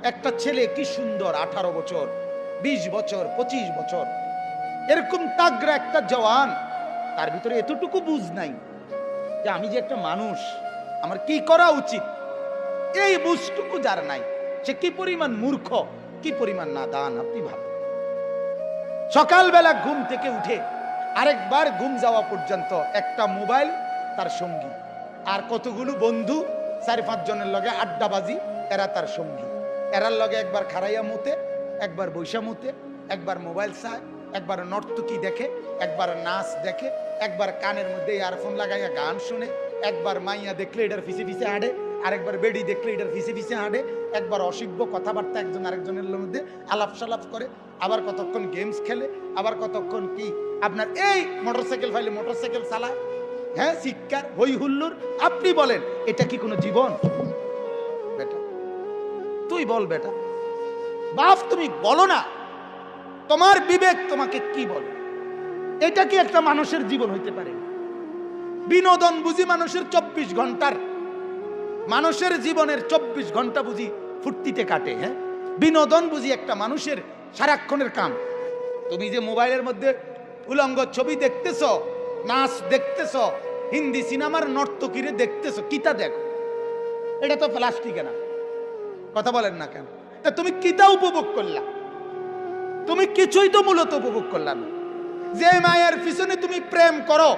একটা ছেলে কি সুন্দর, 18 বছর, 20 বছর, 25 বছর, এরকম তাগড়া একটা জওয়ান, তার ভিতরে এতটুকু বুঝ নাই যে আমি যে একটা মানুষ, আমার কি করা উচিত। এই বুঝটুকু যার নাই, সে কি পরিমাণ মূর্খ, কি পরিমাণ নাদান। আপনি ভাবেন, সকালবেলা ঘুম থেকে উঠে আরেকবার ঘুম যাওয়া পর্যন্ত একটা মোবাইল তার সঙ্গী, আর কতগুলো বন্ধু 4-5 জনের লগে আড্ডাবাজি, এরা তার সঙ্গী। এরার লগে একবার খারাইয়া মুতে, একবার বৈশা মুতে, একবার মোবাইল চায়, একবার নর্তকী দেখে, একবার নাচ দেখে, একবার কানের মধ্যে ইয়ারফোন লাগাইয়া গান শুনে, একবার মাইয়া দেখলে এটার পিছে পিছে হাঁটে, আরেকবার বেডি দেখলে এটার পিছে পিছে হাঁটে, একবার অসভ্য কথাবার্তা একজন আরেকজনের মধ্যে আলাপ সালাপ করে, আবার কতক্ষণ গেমস খেলে, আবার কতক্ষণ কি আপনার এই মোটরসাইকেল ফাইলে মোটরসাইকেল চালায়, হ্যাঁ, শিক্ষার হই হুল্লুর। আপনি বলেন এটা কি কোনো জীবন? বেটা তুই বল, বেটা বাপ তুমি বলো না, তোমার বিবেক তোমাকে কি বলে? এটা কি একটা মানুষের জীবন হইতে পারে? বিনোদন বুঝি মানুষের 24 ঘন্টার, মানুষের জীবনের 24 ঘন্টা বুঝি ফুর্তিতে কাটে, হ্যাঁ? বিনোদন বুঝি একটা মানুষের সারাক্ষণের কাম। তুমি যে মোবাইলের মধ্যে উলঙ্গ ছবি দেখতেছ, নাচ দেখতেছ, হিন্দি সিনেমার নর্তকীরে দেখতেছ, কিতা দেখো? এটা তো প্লাস্টিকে না, কথা বলেন না কেন? তা তুমি কিতা উপভোগ করলা? তুমি কিছুই তো মূলত উপভোগ করলা না। যে মায়ের পিছনে তুমি প্রেম করো,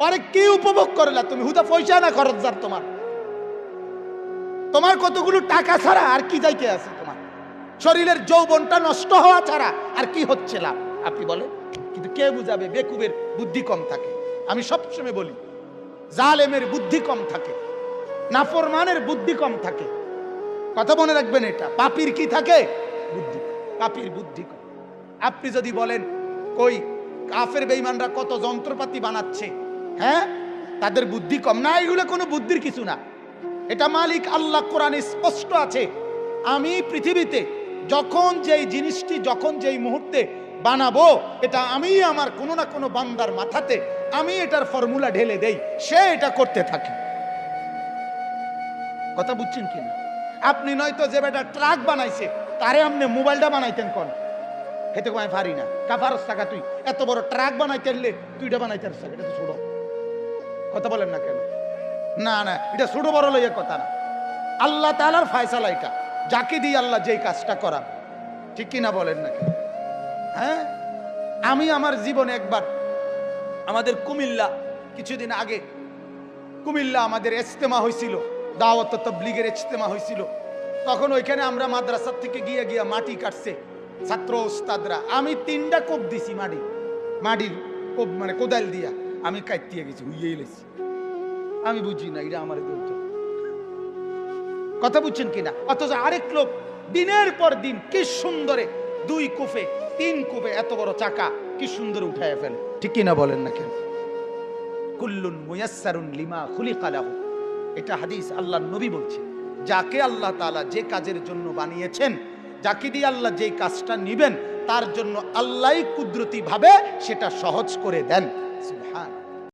আরে কি উপভোগ করলা তুমি? হুদা পয়সা না খরচ যার তোমার, তোমার কতগুলো টাকা ছাড়া আর কি যাইতে আছে? তোমার শরীরের যৌবনটা নষ্ট হওয়া ছাড়া আর কি হচ্ছে লাভ? আপনি বলেন। কিন্তু কে বুঝাবে? বেকুবের বুদ্ধি কম থাকে। আমি সবসময় বলি, জালেমের বুদ্ধি কম থাকে, নাফরমানের বুদ্ধি কম থাকে। কথা মনে রাখবেন, এটা পাপীর কি থাকে? বুদ্ধি। পাপীর বুদ্ধি কম। আপনি যদি বলেন কই কাফের বেঈমানরা কত যন্ত্রপাতি বানাচ্ছে, হ্যাঁ, তাদের বুদ্ধি কম না? এগুলো কোনো বুদ্ধির কিছু না। এটা মালিক আল্লাহ কোরআনে স্পষ্ট আছে, আমি পৃথিবীতে যখন যেই জিনিসটি যখন যেই মুহূর্তে বানাবো, এটা আমি আমার কোনো না কোনো বান্দার মাথাতে আমি এটার ফর্মুলা ঢেলে দেই, সে এটা করতে থাকে। কথা বুঝছেন কিনা? আপনি নয়তো যে বেটা ট্রাক বানাইছে তারে আপনি মোবাইলটা বানাইতেন কোন? হেতে কমায় পারি না, কাফারস টাকা তুই এত বড় ট্রাক বানাইতে পারলে তুইটা বানাইতে পারছ, এটা তো ছোট। কথা বলেন না কেন? না না, এটা ছোট বড় লইয়া কথা না, আল্লাহ তাআলার ফয়সালা এটা, যাকে দিয়ে আল্লাহ যেই কাজটা করা, ঠিক কিনা বলেন না কেন? হ্যাঁ, আমি আমার জীবনে একবার আমাদের কুমিল্লা কিছুদিন আগে কুমিল্লা আমাদের ইজতেমা হয়েছিল, দাওয়াত তাবলীগের ইজতেমা হয়েছিল। তখন ওইখানে আমরা মাদ্রাসা থেকে গিয়ে গিয়ে মাটি কাটছে ছাত্র ওস্তাদরা। আমি 3টা কোপ দিছি, মাটির কোপ, মানে কোদাল দিয়া আমি কাটতে গেছি, হুইয়ে এলেছি। আমি বুঝি না এটা আমার বলতো, কথা বুঝছেন কিনা? অথচ আরেক লোক দিনের পর দিন কি সুন্দরে 2 কোপে 3 কোপে এত বড় চাকা কি সুন্দর উঠায় ফেলে, ঠিক কিনা বলেন না কেন? কুল্লুন মুয়াসসারুন লিমা খুলিকা লাহু, এটা হাদিস, আল্লাহর নবী বলছে, যাকে আল্লাহ তাআলা যে কাজের জন্য বানিয়েছেন, যাকে দিয়ে আল্লাহ যেই কাজটা নিবেন, তার জন্য আল্লাহই কুদরতি ভাবে সেটা সহজ করে দেন। সুবহান।